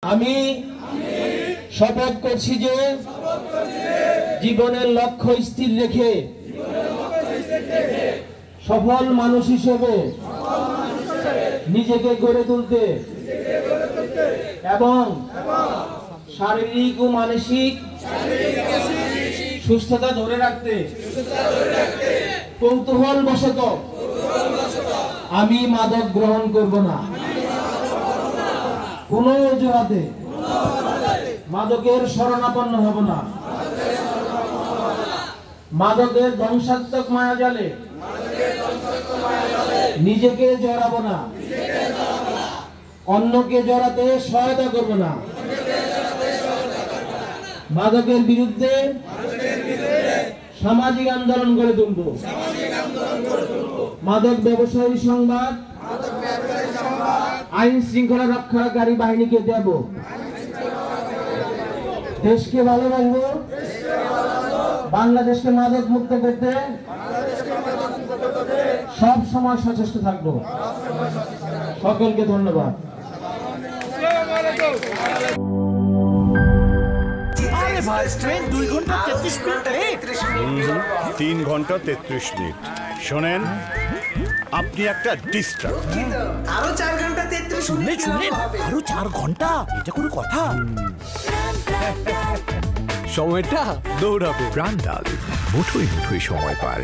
আমি শপথ করছি যে জীবনের লক্ষ্য স্থির রেখে সফল মানুষ হিসেবে নিজেকে গড়ে তুলতে এবং শারীরিক ও মানসিক সুস্থতা ধরে রাখতে কৌতূহলবশত আমি মাদক গ্রহণ করব না। কোনো অজুহাতে মাদকের শরণাপন্ন হব না। মাদকের ধ্বংসাত্মক মায়াজালে নিজেকে জড়াবো না। অন্যকে জড়াতে সহায়তা করব না। মাদকের বিরুদ্ধে সামাজিক আন্দোলন গড়ে তুলব। মাদক ব্যবসায়ী সংবাদ আইন শৃঙ্খলা রক্ষাকারী বাহিনীকে দেব। দেশকে ভালোবাসবো, বাংলাদেশকে মাদক মুক্ত করতে সব সময় সচেষ্ট থাকবো। সকলকে ধন্যবাদ। 3 ঘন্টা 33 মিনিট। শোনেন, আপনি একটা ডিস্টার্ব। আরো 4 ঘন্টা 33 মিনিট। আরো 4 ঘন্টা, এটা কোনো কথা? সময়টা দৌড়াবে। প্রাণডাল মুঠোয় মুঠোয় সময় পার।